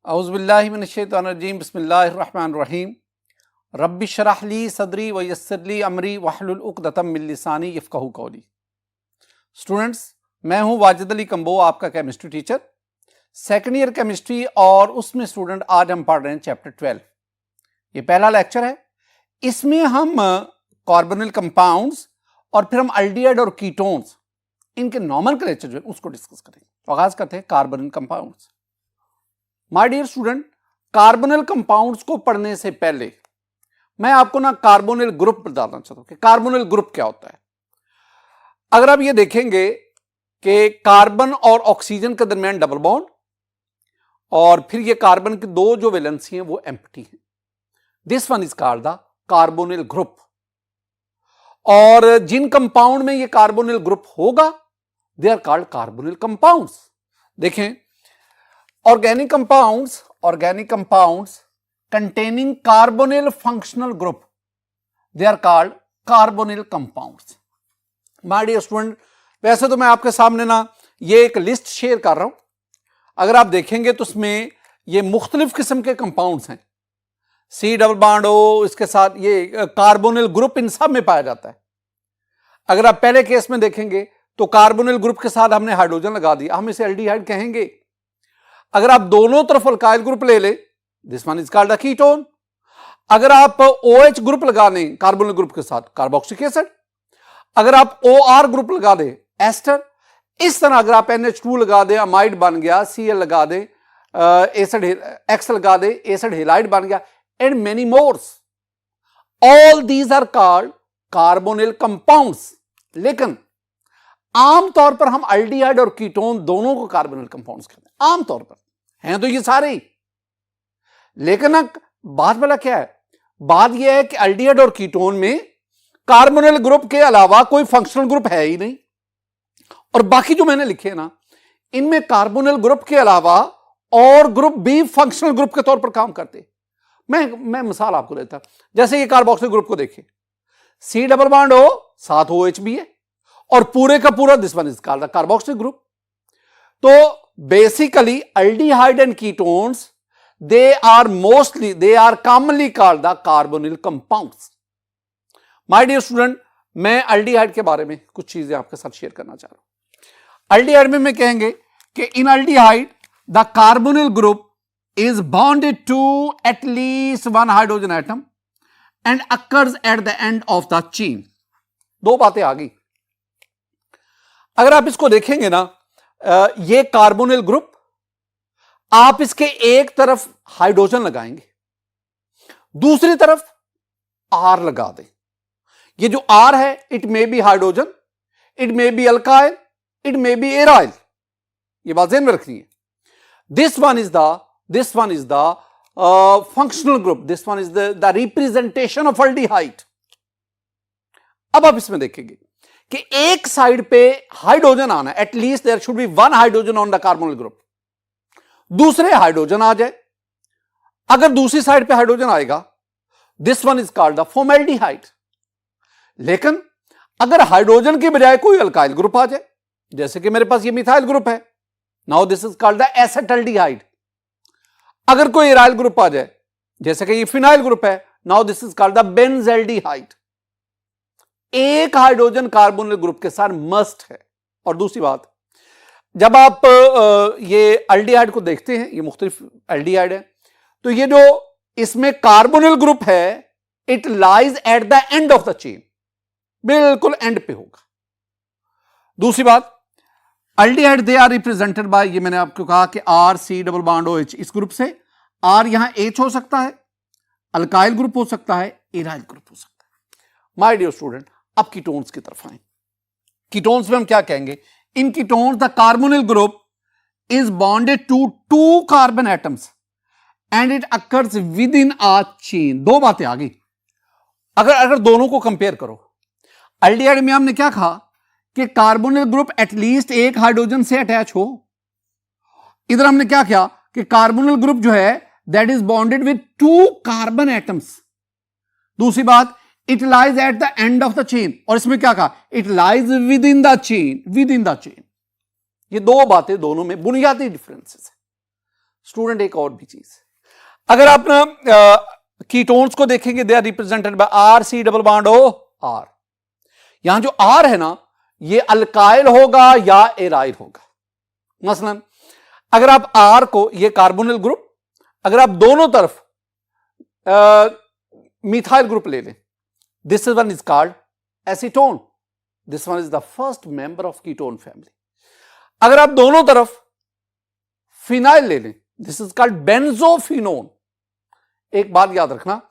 औज़ुबिल्लाहि बिस्मिल्लाहिर्रहमानिर्रहीम। रब्बि शरह ली सदरी व यस्सिर ली अमरी वहलुल उक़दतम मिन लिसानी यफ़क़हू क़ौली। स्टूडेंट्स, मैं हूं वाजिद अली कंबो, आपका chemistry teacher, second year chemistry. और उसमें स्टूडेंट आज हम पढ़ रहे हैं चैप्टर 12। ये पहला लेक्चर है। इसमें हम कार्बोनिल कंपाउंड्स और फिर हम अल्डिहाइड और कीटोन्स, इनके नॉमेनक्लेचर जो है उसको डिस्कस करेंगे। आगाज करते हैं carbonyl compounds. My dear student, carbonyl compounds को पढ़ने से पहले मैं आपको ना कार्बोनिल ग्रुप बताना चाहता हूं कि कार्बोनिल ग्रुप क्या होता है। अगर आप ये देखेंगे कि कार्बन और ऑक्सीजन के दरमियान डबल बॉन्ड, और फिर ये कार्बन की दो जो वैलेंसी हैं वो एम्प्टी हैं, this one is called the carbonyl group. और जिन कंपाउंड में ये कार्बोनिल ग्रुप होगा they are called carbonyl compounds. देखें, organic compounds containing carbonyl functional group, they are called carbonyl compounds। My dear student, वैसे तो मैं आपके सामने ना ये एक लिस्ट शेयर कर रहा हूं। अगर आप देखेंगे तो उसमें ये मुख्तलिफ किस्म के कंपाउंड्स हैं। सी डबल बॉन्ड ओ, इसके साथ ये कार्बोनिल ग्रुप इन सब में पाया जाता है। अगर आप पहले केस में देखेंगे तो कार्बोनिल ग्रुप के साथ हमने हाइड्रोजन लगा दिया, हम इसे एल्डिहाइड कहेंगे। अगर आप दोनों तरफ अल्काइल ग्रुप ले ले, this one is called a ketone. अगर आप OH ग्रुप लगा दें कार्बोनिल ग्रुप के साथ, कार्बोक्सिलिक एसिड। अगर आप OR ग्रुप लगा दें, एस्टर। इस तरह अगर आप NH2 लगा दें, अमाइड बन गया, Cl लगा दें, एसिड X लगा दें, एसिड हेलाइड बन गया, and many mores. All these are called carbonyl compounds. लेकिन आमतौर पर हम अल्डिहाइड और कीटोन दोनों को कार्बोनिल कंपाउंड्स कहते हैं। आमतौर पर हैं तो ये सारे ही, लेकिन बात वाला क्या है, बात यह है कि अल्डिहाइड और कीटोन में कार्बोनिल ग्रुप के अलावा कोई फंक्शनल ग्रुप है ही नहीं। और बाकी जो मैंने लिखे ना, इनमें कार्बोनिल ग्रुप के अलावा और ग्रुप भी फंक्शनल ग्रुप के तौर पर काम करते। मैं मिसाल आपको देता, जैसे ये कार्बोक्सिलिक ग्रुप को देखिए, सी डबल बॉन्ड ओ, साथ OH भी है, और पूरे का पूरा this one is called the carboxylic group. तो basically aldehyde and ketones, they are commonly called the carbonyl compounds। My dear student, मैं aldehyde के बारे में कुछ चीजें आपके साथ शेयर करना चाह रहा हूं। aldehyde में मैं कहेंगे कि in aldehyde the carbonyl group is bonded to at least one hydrogen atom and occurs at the end of the chain। दो बातें आ गई। अगर आप इसको देखेंगे ना, ये कार्बोनिल ग्रुप, आप इसके एक तरफ हाइड्रोजन लगाएंगे, दूसरी तरफ R लगा दें। ये जो R है, it may be hydrogen, it may be alkyl, it may be aryl. ये बात ध्यान में रखनी है। This one is the functional group, this one is the representation of aldehyde. अब आप इसमें देखेंगे कि एक साइड पे हाइड्रोजन आना है, at least there should be one hydrogen on the carbonyl group, दूसरे हाइड्रोजन आ जाए। अगर दूसरी साइड पे हाइड्रोजन आएगा, this one is called the formaldehyde. लेकिन अगर हाइड्रोजन के बजाय कोई अल्काइल ग्रुप आ जाए, जैसे कि मेरे पास ये मिथाइल ग्रुप है, now this is called the acetaldehyde. अगर कोई इराइल ग्रुप आ जाए, जैसे कि ये फिनाइल ग्रुप है, now this is called the benzaldehyde. एक हाइड्रोजन कार्बोनिल ग्रुप के साथ मस्ट है। और दूसरी बात, जब आप ये अल्डिहाइड को देखते हैं, ये मुख्तलिफ अल्डिहाइड है, तो ये जो इसमें कार्बोनिल ग्रुप है, it lies at the end of the chain, बिल्कुल एंड पे होगा। दूसरी बात, aldehyde they are represented by, ये मैंने आपको कहा कि RC डबल बॉन्ड OH, इस ग्रुप से R यहां H हो सकता है, अल्काइल ग्रुप हो सकता है, इराइल ग्रुप हो सकता है। माय डियर स्टूडेंट, अब कीटोन्स की तरफ आए। कीटोन्स में हम क्या कहेंगे? In ketones the carbonyl group is bonded to 2 carbon atoms and it occurs within a chain. दो बातें आ गई। अगर दोनों को कंपेयर करो, अल्डिहाइड में हमने क्या कहा कि कार्बोनिल ग्रुप एटलीस्ट एक हाइड्रोजन से अटैच हो। इधर हमने क्या किया कि कार्बोनिल ग्रुप जो है that is bonded with 2 carbon atoms. दूसरी बात, it lies at the end of the chain, और इसमें क्या कहा, it lies with in the chain, with in the chain. ये दो बातें दोनों में बुनियादी डिफरेंसेस है। स्टूडेंट एक और भी चीज, अगर आप ना कीटोन्स को देखेंगे, they are represented by R C double bond O R. यहां जो आर है ना, ये अल्काइल होगा या एराइल होगा। मसलन अगर आप आर को, ये कार्बोनिल ग्रुप, अगर आप दोनों तरफ मिथाइल ग्रुप ले लें, this one is called acetone, this one is the first member of ketone family. अगर आप दोनों तरफ फिनाइल ले लें, दिस इज कॉल्ड बेंजोफिनोन। एक बात याद रखना,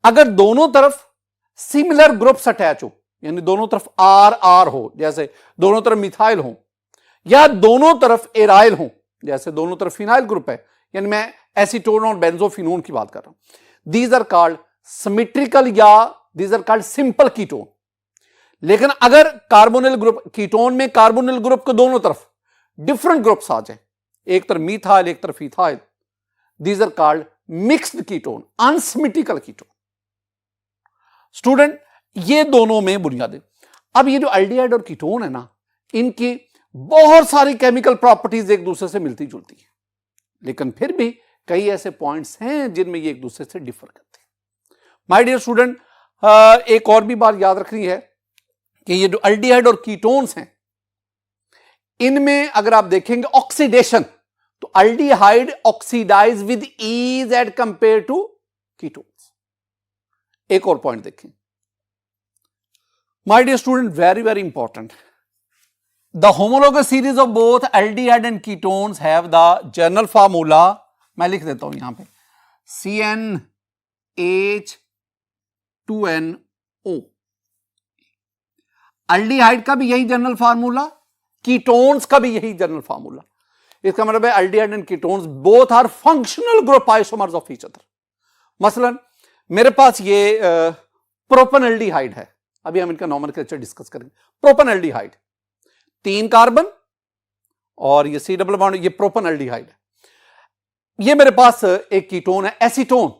अगर दोनों तरफ सिमिलर ग्रुप्स अटैच हो, यानी दोनों तरफ आर आर हो, जैसे दोनों तरफ मिथाइल हो, या दोनों तरफ एराइल हो, जैसे दोनों तरफ फिनाइल ग्रुप है, यानी मैं एसीटोन और बेंजोफिनोन की बात कर रहा हूं, दीज आर कॉल्ड सिमेट्रिकल या these are called simple ketone. लेकिन अगर कार्बोनिल ग्रुप, कीटोन में कार्बोनिल ग्रुप के दोनों तरफ डिफरेंट ग्रुप्स आ जाए, एक तरफ मिथाइल एक तरफ ethyl, these are called mixed ketone, unsymmetrical ketone. Student ये दोनों में बुनियादी। अब ये जो एल्डिहाइड और कीटोन है ना, इनकी बहुत सारी केमिकल प्रॉपर्टीज एक दूसरे से मिलती जुलती है, लेकिन फिर भी कई ऐसे पॉइंट्स हैं जिनमें ये एक दूसरे से डिफर करते हैं। माय डियर स्टूडेंट, एक और भी बात याद रखनी है कि ये जो एल्डिहाइड और कीटोन्स हैं, इनमें अगर आप देखेंगे ऑक्सीडेशन, तो aldehyde oxidise with ease at compare to ketones. एक और पॉइंट देखें my dear student, very very important, the homologous series of both aldehyde and ketones have the general formula, मैं लिख देता हूं यहां पे, CnH2nO। एल्डिहाइड का भी यही जनरल फार्मूला, कीटोन्स का भी यही जनरल फार्मूला। इसका मतलब है aldehyde and ketones both are functional group isomers of each other. मसलन मेरे पास ये प्रोपेनएल्डिहाइड है, अभी हम इनका नॉमेनक्लेचर डिस्कस करेंगे। प्रोपेनएल्डिहाइड 3 कार्बन और ये C डबल बॉन्ड, ये प्रोपेनएल्डिहाइड है। ये मेरे पास एक कीटोन है एसीटोन।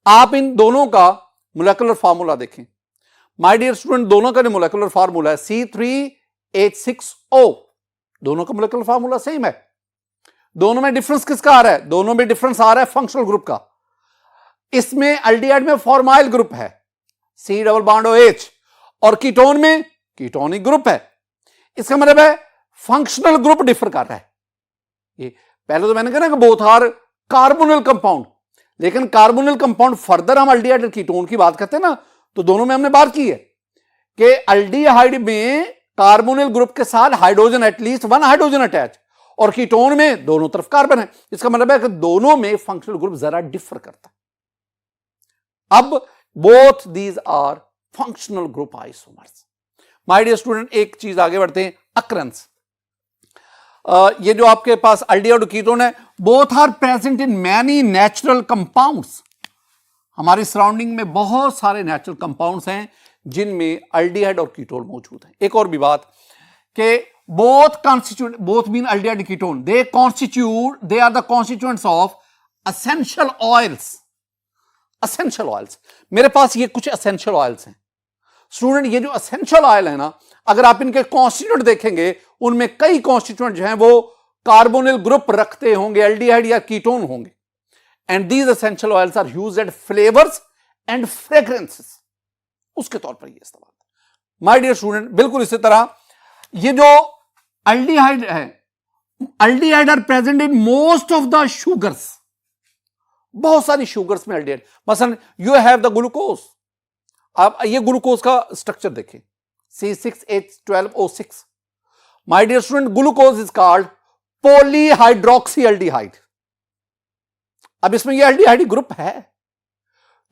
आप इन दोनों का मोलेकुलर फार्मूला देखें माय डियर स्टूडेंट, दोनों का मोलेकुलर फार्मूला है C3H6O। दोनों का मोलेकुलर फार्मूला सेम है। दोनों में डिफरेंस किसका आ रहा है? दोनों में डिफरेंस आ रहा है फंक्शनल ग्रुप का। इसमें एल्डिहाइड में फॉर्माइल ग्रुप है C डबल बॉन्ड OH, और कीटोन में कीटोनिक ग्रुप है। इसका मतलब है फंक्शनल ग्रुप डिफर कर रहा है। ये पहले तो मैंने कहा ना कि बोथ आर कार्बोनिल कंपाउंड, लेकिन कार्बोनिल कंपाउंड फर्दर हम एल्डिहाइड और कीटोन की बात करते हैं ना, तो दोनों में हमने बात की है कि एल्डिहाइड में कार्बोनिल ग्रुप के साथ हाइड्रोजन, एटलीस्ट 1 हाइड्रोजन अटैच, और कीटोन में दोनों तरफ कार्बन है। इसका मतलब है कि दोनों में फंक्शनल ग्रुप जरा डिफर करता है। अब both these are functional group isomers. My dear student, एक चीज आगे बढ़ते हैं, अकरेंस। ये जो आपके पास एल्डिहाइड और कीटोन है, both are present in many natural compounds. हमारी सराउंडिंग में बहुत सारे नेचुरल कंपाउंड्स हैं जिनमें एल्डिहाइड और कीटोन मौजूद है। एक और भी बात कि both mean aldehyde and ketone, they are the constituents of essential oils. Essential oils, मेरे पास ये कुछ एसेंशियल ऑयल्स हैं स्टूडेंट। ये जो एसेंशियल ऑयल है ना, अगर आप इनके कॉन्स्टिट्यूएंट देखेंगे, उनमें कई कॉन्स्टिट्यूएंट जो हैं वो कार्बोनिल ग्रुप रखते होंगे, एल्डिहाइड या कीटोन होंगे। And these essential oils are used at flavours and fragrances, उसके तौर पर ये इस्तेमाल। माय डियर स्टूडेंट, बिल्कुल इसी तरह ये जो एल्डिहाइड है, aldehyde are present in most of the sugars. बहुत सारी शुगर्स में एल्डिहाइड, मसलन यू हैव द ग्लूकोज। आप ये ग्लूकोज का स्ट्रक्चर देखें, C6H12O6। My dear student, glucose is called polyhydroxy aldehyde. अब इसमें ये एल्डिहाइड ग्रुप है।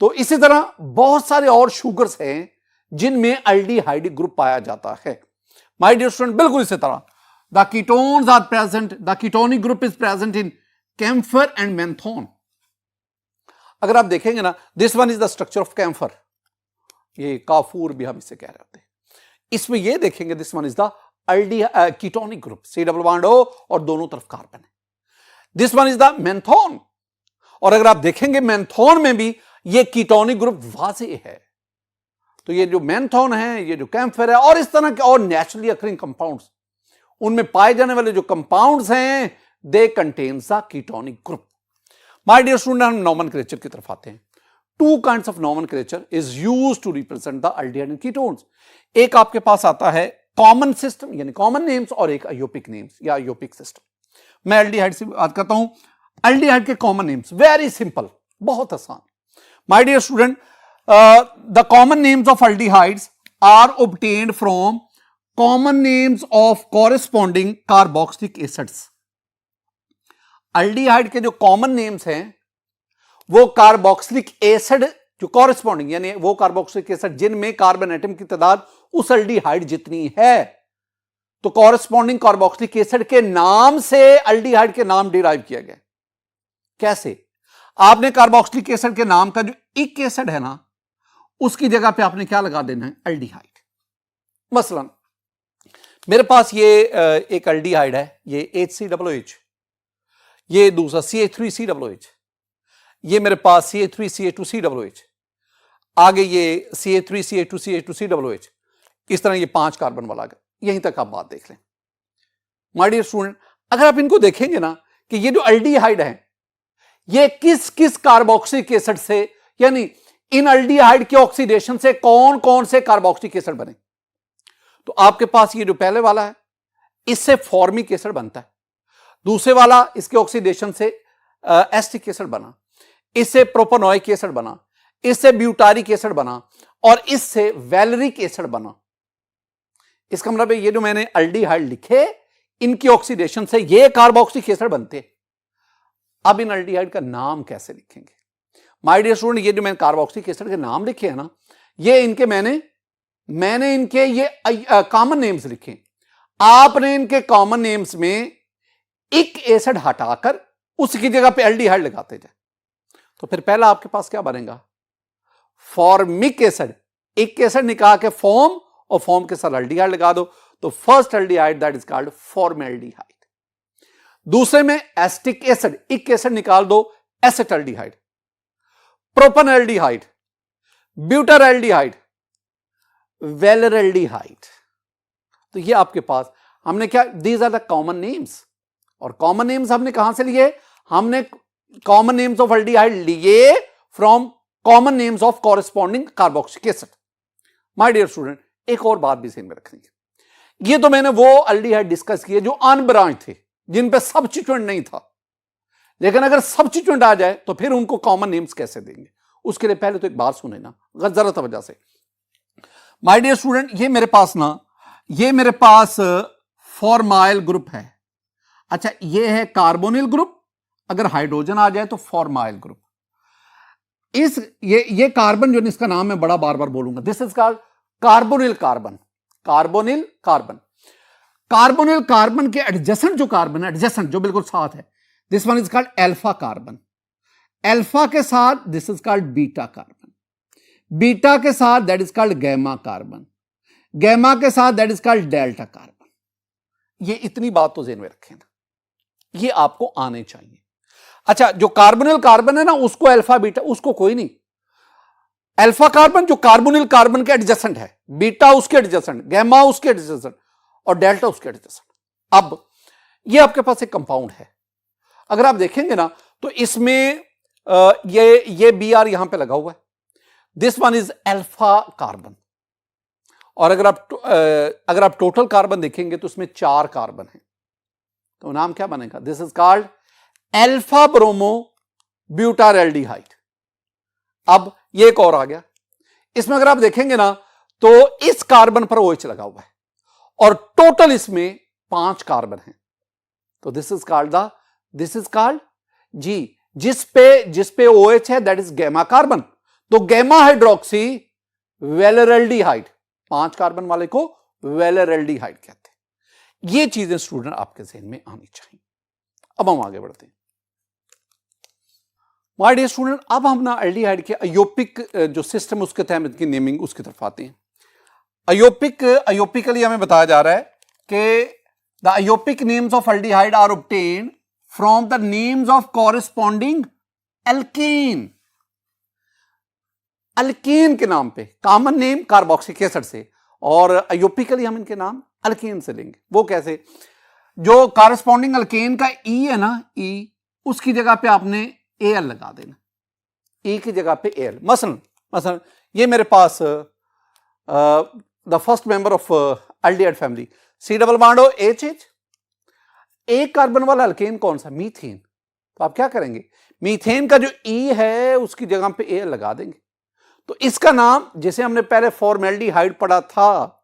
तो इसी तरह बहुत सारे और शुगर्स हैं जिनमें एल्डिहाइड ग्रुप पाया जाता है। माय डियर स्टूडेंट, बिल्कुल इसी तरह the ketones are present, the ketonic group is present in camphor and menthone. अगर आप देखेंगे ना, this one is the structure of camphor, ये काफूर भी हम इसे कह रहे होते हैं। इसमें ये देखेंगे, this one is the ketonic group, C double bond O, और दोनों तरफ कार्बन है। दिस वन इज द मेंथोन, और अगर आप देखेंगे मेंथोन में भी ये कीटोनिक ग्रुप वाज़ेह है। तो ये जो मेंथोन है, ये जो कैम्फर है, और इस तरह के और नेचुरली अकरिंग कंपाउंड्स, उनमें पाए जाने वाले जो कंपाउंड्स हैं they contains the ketonic group. My dear student, हम नोमेनक्लेचर की तरफ आते हैं। Two kinds of nomenclature is used to represent the aldehyde and ketones. एक आपके पास आता है कॉमन सिस्टम यानी कॉमन नेम्स, और एक अयोपिक नेम्स या अयोपिक सिस्टम। मैं एल्डिहाइड से बात करता हूं। एल्डिहाइड के कॉमन नेम्स वेरी सिंपल, बहुत आसान। My dear student, the common names of aldehydes are obtained from common names of corresponding carboxylic acids. Aldehyde के जो कॉमन नेम्स हैं वो कार्बोक्सिलिक एसिड जो कॉरेस्पॉन्डिंग यानी वो कार्बोक्सिलिक एसिड जिनमें कार्बन एटम की तादाद उस एल्डिहाइड जितनी है, तो कॉरेस्पॉन्डिंग कार्बोक्सिलिक एसिड के नाम से एल्डिहाइड के नाम डिराइव किया गया। कैसे? आपने कार्बोक्सिलिक एसिड के नाम का जो इक एसिड है ना, उसकी जगह पे आपने क्या लगा देना है? एल्डिहाइड। मसलन मेरे पास ये एक एल्डिहाइड है, ये HCOOH, ये दूसरा CH3COOH, ये मेरे पास CH3CH2COOH, आगे ये CH3CH2CH2COOH, इस तरह ये 5 कार्बन वाला गया। यहीं तक आप बात देख लें। माय डियर स्टूडेंट, अगर आप इनको देखेंगे ना कि ये जो एल्डिहाइड है ये किस किस कार्बोक्सिलिक एसिड से, यानी इन एल्डिहाइड के ऑक्सीडेशन से कौन कौन से कार्बोक्सिलिक एसिड बने, तो आपके पास ये जो पहले वाला है इससे फॉर्मिक एसिड बनता है, दूसरे वाला इसके ऑक्सीडेशन से एस्टिक एसिड बना, इससे प्रोपेनोइक एसिड बना, इससे ब्यूटारिक एसिड बना, और इससे वैलेरिक एसिड बना। इसका मतलब ये जो मैंने एल्डिहाइड लिखे इनकी ऑक्सीडेशन से ये कार्बोक्सिलिक एसिड बनते। अब इन एल्डिहाइड का नाम कैसे लिखेंगे? माय डियर स्टूडेंट, ये जो मैंने कार्बोक्सिलिक एसिड के नाम लिखे हैं ना, ये इनके मैंने इनके ये कॉमन नेम्स लिखे। आपने इनके कॉमन नेम्स में एक एसिड हटाकर उसकी जगह पे एल्डिहाइड लगाते जाए, तो फिर पहला आपके पास क्या बनेगा? Formic acid. एक एसिड निकाल के फॉर्म और फॉर्म के साथ एल्डिहाइड लगा दो, तो first aldehyde that is called formaldehyde. दूसरे में एस्टिक एसिड, एक एसिड निकाल दो, एसिटल्डिहाइड, प्रोपेनल्डिहाइड, ब्यूटारल्डिहाइड, वेलरल्डिहाइड। तो ये आपके पास हमने क्या, these are the common names. और कॉमन नेम्स हमने कहां से लिए? हमने कॉमन नेम्स ऑफ एल्डिहाइड लिए from common names of corresponding carboxylic acid. My dear student, एक और बात भी ध्यान में रखनी है। ये तो मैंने वो एल्डिहाइड डिस्कस किए जो अनब्रांच थे, जिन पे सब्स्टिट्यूएंट नहीं था। लेकिन अगर सब्स्टिट्यूएंट आ जाए तो फिर उनको कॉमन नेम्स कैसे देंगे? उसके लिए पहले तो एक बात सुने ना, अगर जरा तवज्जो से। माय डियर स्टूडेंट, ये मेरे पास फॉर्माइल ग्रुप है। अच्छा, ये है कार्बोनिल ग्रुप। अगर हाइड्रोजन आ जाए तो फॉर्माइल ग्रुप। ये कार्बन जो इसका नाम मैं बड़ा बार बार बोलूंगा, this is called carbonyl carbon. Carbonyl carbon, carbonyl carbon के एडजेसेंट जो कार्बन है, एडजेसेंट जो बिल्कुल साथ है, this one is called alpha carbon. Alpha के साथ this is called beta carbon. Beta के साथ that is called gamma carbon. Gamma के साथ that is called delta carbon. ये इतनी बात तो ज़हन में रखें ना, ये आपको आने चाहिए। अच्छा, जो कार्बोनिल कार्बन है ना, उसको अल्फा बीटा, उसको कोई नहीं। अल्फा कार्बन जो कार्बोनिल कार्बन के एडजेसेंट है, बीटा उसके एडजेसेंट, गैमा उसके एडजेसेंट, और डेल्टा उसके एडजेसेंट। अब ये आपके पास एक कंपाउंड है, अगर आप देखेंगे ना तो इसमें ये Br यहां पे लगा हुआ है। This one is alpha carbon. और अगर आप टोटल कार्बन देखेंगे तो उसमें 4 कार्बन है, तो नाम क्या बनेगा? This is called alpha bromo butyraldehyde. अब ये एक और आ गया, इसमें अगर आप देखेंगे ना तो इस कार्बन पर OH लगा हुआ है और टोटल इसमें 5 कार्बन हैं, तो दिस इज कॉल्ड जी, जिस पे OH है दैट इज गैमा कार्बन, तो गैमा हाइड्रोक्सी वेलरल्डिहाइड, 5 कार्बन वाले को वेलरल्डिहाइड कहते हैं। ये चीजें स्टूडेंट आपके ज़हन में आनी चाहिए। अब हम आगे बढ़ते हैं। माय डियर स्टूडेंट, अब हम ना एल्डिहाइड के अयोपिक जो सिस्टम उसके तहत की नेमिंग उसकी तरफ आते हैं। अयोपिकली हमें बताया जा रहा है कि the IUPAC names of aldehyde are obtained from the names of corresponding alkane. Alkane के नाम पे कॉमन नेम कार्बोक्सिलिक एसिड से, और अयोपिकली हम इनके नाम अल्केन से लेंगे। वो कैसे? जो कारस्पॉन्डिंग अल्केन का ई है ना, ई, उसकी जगह पे आपने एल लगा देना, ई की जगह पे एल। मसलन ये मेरे पास the first member of aldehyde family, C double bond H H, एक कार्बन वाला अल्केन कौन सा, मीथेन। तो आप क्या करेंगे, मीथेन का जो ई है उसकी जगह पे एल लगा देंगे। तो इसका नाम, जैसे हमने पहले फॉर्मेल्डिहाइड पढ़ा था,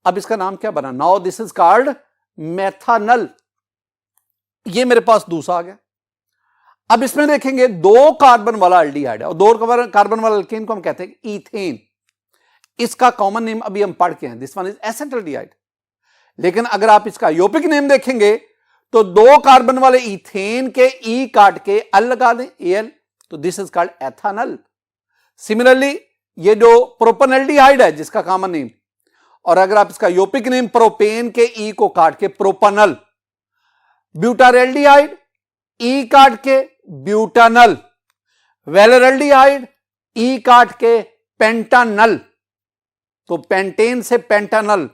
अब इसका नाम क्या बना, नाउ दिस इज कॉल्ड मेथानल। ये मेरे पास दूसरा आ गया। अब इसमें देखेंगे 2 कार्बन वाला एल्डिहाइड है और 2 कार्बन वाला अल्केन को हम कहते हैं ईथेन। इसका कॉमन नेम अभी हम पढ़ के हैं, दिस वन इज एसेटल्डिहाइड। लेकिन अगर आप इसका योपिक नेम देखेंगे तो 2 कार्बन वाले ईथेन के ई काट के अल लगा दें, एल, तो दिस इज कॉल्ड एथानल। सिमिलरली ये जो प्रोपनल्डिहाइड है जिसका कॉमन नेम, और अगर आप इसका योपिक नेम प्रोपेन के ई को काट के प्रोपनल, ब्यूटारेल्डिहाइड ई काट के ब्यूटानल, वेलरल्डिहाइड ई काट के पेंटानल, तो पेंटेन से पेंटानल,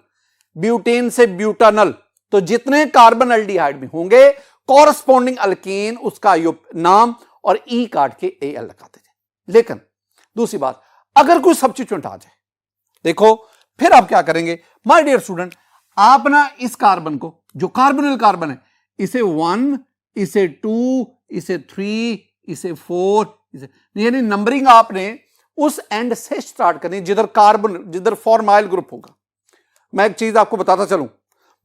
ब्यूटेन से ब्यूटानल। तो जितने कार्बन एल्डिहाइड में होंगे कॉरस्पॉन्डिंग अल्केन उसका नाम और ई काट के एल लगा दीजिए। लेकिन दूसरी बात, अगर कोई सब्स्टिट्यूएंट आ जाए, देखो फिर आप क्या करेंगे माय डियर स्टूडेंट, आप ना इस कार्बन को, जो कार्बोनिल कार्बन है, इसे 1, इसे 2, इसे 3, इसे 4, यानी नंबरिंग आपने उस एंड से स्टार्ट करनी जिधर कार्बन, जिधर फॉर्माइल ग्रुप होगा। मैं एक चीज आपको बताता चलूं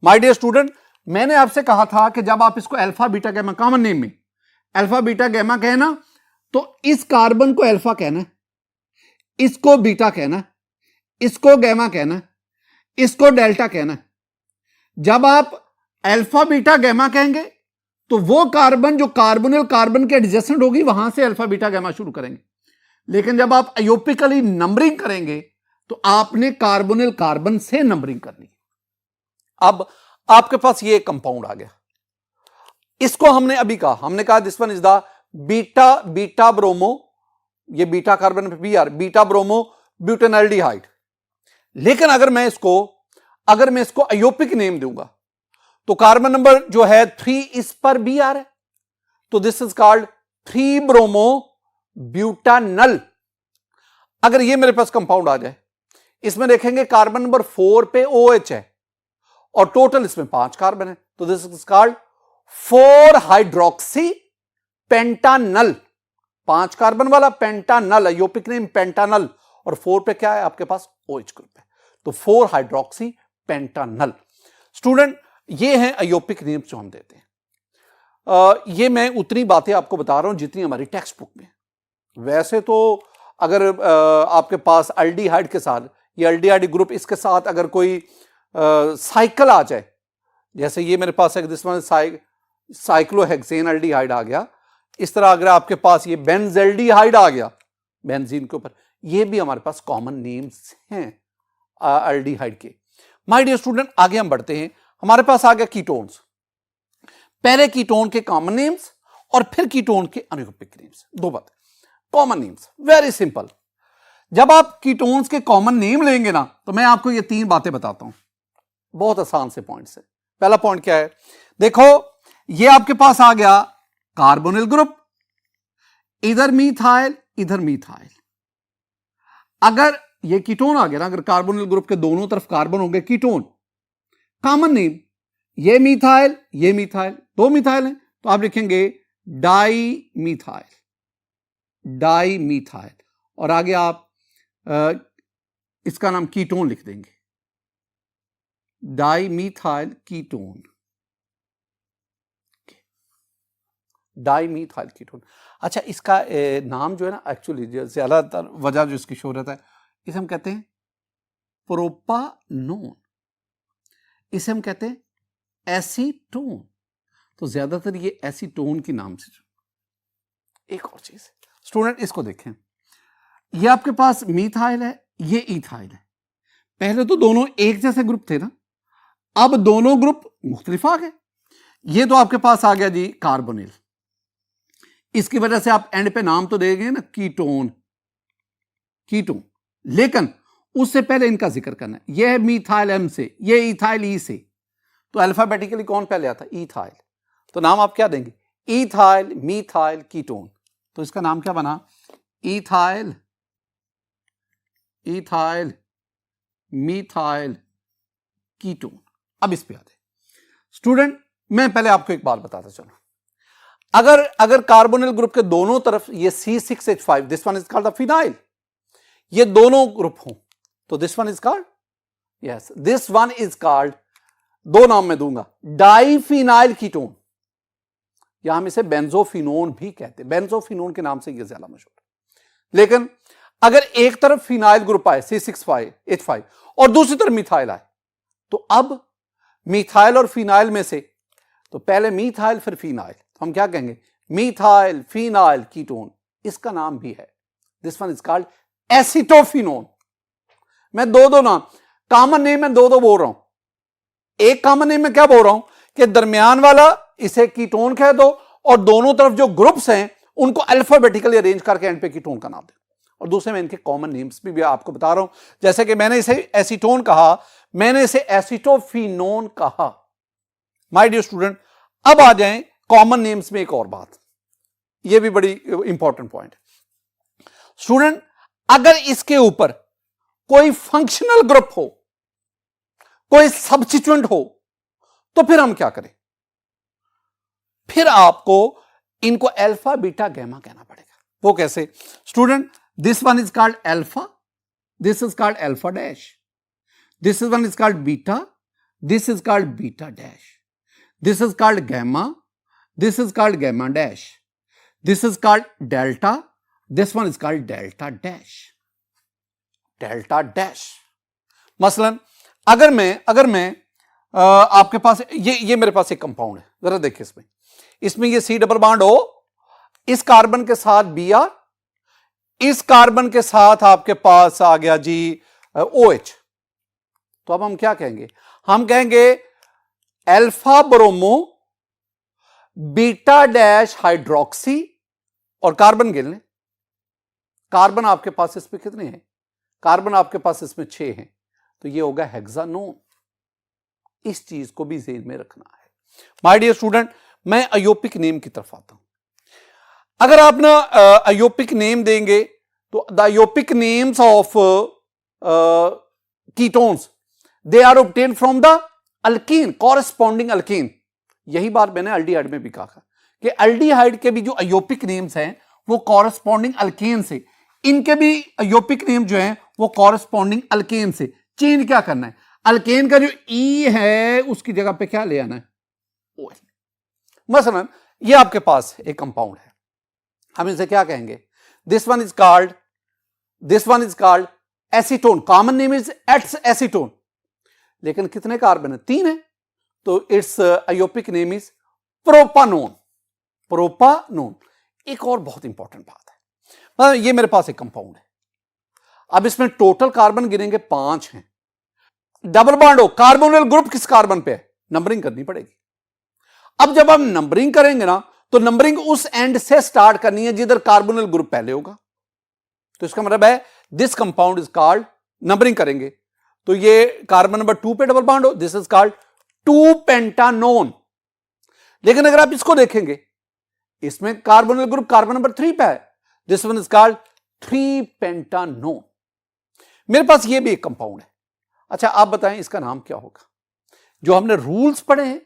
माय डियर स्टूडेंट, मैंने आपसे कहा था कि जब आप इसको alpha beta gamma, common name में अल्फा बीटा गैमा कहना, तो इस कार्बन को अल्फा कहना, इसको बीटा कहना, इसको गैमा कहना, इसको डेल्टा कहना। जब आप अल्फा बीटा गैमा कहेंगे तो वो कार्बन जो कार्बोनिल कार्बन के एडजेसेंट होगी वहां से अल्फा बीटा गैमा शुरू करेंगे। लेकिन जब आप अयोपिकली नंबरिंग करेंगे तो आपने कार्बोनिल कार्बन से नंबरिंग करनी। अब आपके पास ये कंपाउंड आ गया, इसको हमने अभी कहा, हमने कहा this one is the beta bromo, ये बीटा कार्बन पे बीआर, बीटा ब्रोमो ब्यूटेनल्डिहाइड। लेकिन अगर मैं इसको अयोपिक नेम दूंगा तो कार्बन नंबर जो है 3 इस पर बीआर है, तो this is called 3 bromo butanal. अगर ये मेरे पास कंपाउंड आ जाए, इसमें देखेंगे कार्बन नंबर 4 पे OH है और टोटल इसमें 5 कार्बन है, तो this is called 4 hydroxy पेंटानल। 5 carbon वाला पेंटानल, योपिक नेम पेंटानल, और 4 पे क्या है आपके पास OH ग्रुप है, तो 4 हाइड्रोक्सी पेंटानल। स्टूडेंट ये हैं अयोपिक नेम जो हम देते हैं। ये मैं उतनी बातें आपको बता रहा हूं जितनी हमारी टेक्स्ट बुक में। वैसे तो अगर आपके पास एल्डिहाइड के साथ, ये एल्डिहाइड ग्रुप, इसके साथ अगर कोई साइकिल आ जाए, जैसे ये मेरे पास एक दिस वन साइक्लोहेक्सेन एल्डिहाइड आ गया, इस तरह अगर आपके पास ये बेंजेल्डिहाइड आ गया बेंजीन के ऊपर, ये भी हमारे पास कॉमन नेम्स हैं एल्डिहाइड के। माय डियर स्टूडेंट आगे हम बढ़ते हैं, हमारे पास आ गया कीटोन्स। पहले कीटोन के कॉमन नेम्स और फिर कीटोन के अनयोपिक नेम्स, दो बातें। कॉमन नेम्स वेरी सिंपल, जब आप कीटोन्स के कॉमन नेम लेंगे ना, तो मैं आपको ये 3 बातें बताता हूं, बहुत आसान से पॉइंट से। पहला पॉइंट क्या है, देखो ये आपके पास आ गया कार्बोनिल ग्रुप, इधर मीथाइल इधर मीथाइल। अगर ये कीटोन आ गया ना, अगर कार्बोनिल ग्रुप के दोनों तरफ कार्बन होंगे कीटोन, कॉमन नेम ये मीथाइल 2 मिथाइल हैं, तो आप लिखेंगे डाई मीथाइल, और आगे आप इसका नाम कीटोन लिख देंगे, dimethyl ketone, dimethyl ketone. अच्छा, इसका नाम जो है ना, एक्चुअली ज्यादातर वजह जो इसकी शोहरत है, इसे हम कहते हैं प्रोपानोन, इसे हम कहते हैं एसीटोन, तो ज्यादातर ये एसीटोन के नाम से। एक और चीज स्टूडेंट, इसको देखें, ये आपके पास मीथाइल है, ये इथाइल है। पहले तो दोनों एक जैसे ग्रुप थे ना, अब दोनों ग्रुप मुख्तलिफ आ गए। ये तो आपके पास आ गया जी कार्बोनिल, इसकी वजह से आप एंड पे नाम तो देंगे ना कीटोन, लेकिन उससे पहले इनका जिक्र करना है। यह है मीथाइल M से, यह इथाइल E से, तो अल्फाबेटिकली कौन पहले आता? इथाइल। तो नाम आप क्या देंगे? Ethyl methyl ketone. तो इसका नाम क्या बना? Ethyl ethyl methyl ketone. अब इस पे आते स्टूडेंट, मैं पहले आपको एक बात बताता चलूं। अगर कार्बोनिल ग्रुप के दोनों तरफ ये C6H5, this one is called the phenyl, ये दोनों ग्रुप हों तो this one is called, yes this one is called, दो नाम मैं दूंगा, डाइफिनाइल कीटोन, या हम इसे बेंजोफिनोन भी कहते हैं। बेंजोफिनोन के नाम से ये ज्यादा मशहूर है। लेकिन अगर एक तरफ फिनाइल ग्रुप आए C6H5 और दूसरी तरफ मिथाइल आए, तो अब मिथाइल और फिनाइल में से, तो पहले मिथाइल फिर फिनाइल, तो हम क्या कहेंगे? Methyl phenyl ketone. इसका नाम भी है, this one is called acetophenone. मैं दो नाम, कॉमन नेम में दो बोल रहा हूं। एक कॉमन नेम में क्या बोल रहा हूं कि दरमियान वाला इसे कीटोन कह दो, और दोनों तरफ जो ग्रुप्स हैं उनको अल्फाबेटिकली अरेंज करके एंड पे कीटोन का नाम दे। और दूसरे में इनके कॉमन नेम्स भी आपको बता रहा हूं, जैसे कि मैंने इसे एसीटोन कहा, मैंने इसे एसिटोफिनोन कहा। माय डियर स्टूडेंट, अब आ जाएं कॉमन नेम्स में एक और बात, यह भी बड़ी इंपॉर्टेंट पॉइंट है स्टूडेंट। अगर इसके ऊपर कोई फंक्शनल ग्रुप हो, कोई सब्स्टिट्यूएंट हो, तो फिर हम क्या करें? फिर आपको इनको अल्फा बीटा गैमा कहना पड़ेगा। वो कैसे student? This one is called alpha, this is called alpha dash, this is one is called beta, this is called beta dash, this is called gamma, this is called gamma dash, this is called delta, this one is called delta dash, delta dash. मसलन अगर मैं आपके पास ये मेरे पास एक compound है, जरा देखिए इसमें ये C डबल बॉन्ड हो, इस कार्बन के साथ Br, इस कार्बन के साथ आपके पास आ गया जी OH। तो अब हम क्या कहेंगे? हम कहेंगे alpha bromo beta dash hydroxy, और कार्बन गिन लें। कार्बन आपके पास इसमें कितने हैं? कार्बन आपके पास इसमें 6 हैं, तो ये होगा हेक्सानोन। इस चीज को भी ज़हन में रखना है। माय डियर स्टूडेंट, मैं अयोपिक नेम की तरफ आता हूं। अगर आप ना अयोपिक नेम देंगे तो the IUPAC names of ketones they are obtain from the alkene, corresponding alkene. यही बात मैंने अल्डिहाइड में भी कहा कि अल्डिहाइड के भी जो अयोपिक नेम्स हैं वो कॉरेस्पॉन्डिंग अल्केन से, इनके भी अयोपिक नेम जो हैं वो कॉरेस्पॉन्डिंग अल्केन से। चेंज क्या करना है? अल्केन का जो ई है उसकी जगह पे क्या ले आना है? ओ। मसलन ये आपके पास एक कंपाउंड है, हम इसे क्या कहेंगे? This one is called acetone, common name is acetone. लेकिन कितने कार्बन है? 3 है, तो its IUPAC name is propanone. Propanone. एक और बहुत इंपॉर्टेंट बात है, ये मेरे पास एक कंपाउंड है, अब इसमें टोटल कार्बन गिनेंगे 5 हैं। डबल बॉन्ड हो, कार्बोनिल ग्रुप किस कार्बन पे है? नंबरिंग करनी पड़ेगी। अब जब हम नंबरिंग करेंगे ना, तो नंबरिंग उस एंड से स्टार्ट करनी है जिधर कार्बोनिल ग्रुप पहले होगा। तो इसका मतलब है this compound is called, numbering करेंगे तो ये कार्बन नंबर 2 पे डबल बॉन्ड हो, दिस इज कॉल्ड 2 पेंटानोन। लेकिन अगर आप इसको देखेंगे, इसमें कार्बोनिल ग्रुप कार्बन नंबर 3 पे है, this one is called 3 pentanone. मेरे पास ये भी एक कंपाउंड है। अच्छा आप बताएं इसका नाम क्या होगा? जो हमने रूल्स पढ़े हैं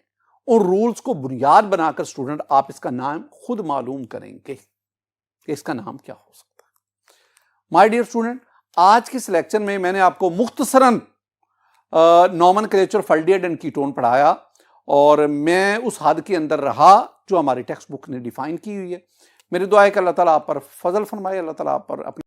उन रूल्स को बुनियाद बनाकर स्टूडेंट आप इसका नाम खुद मालूम करेंगे कि इसका नाम क्या हो सकता है। माय डियर स्टूडेंट, आज के इस लेक्चर में मैंने आपको मुख्तसरन nomenclature of aldehyde and ketone पढ़ाया, और मैं उस हद के अंदर रहा जो हमारी टेक्स्ट बुक ने डिफाइन की हुई है। मेरी दुआ है कि अल्लाह ताला आप पर फजल फरमाए, अल्लाह ताला आप पर अपनी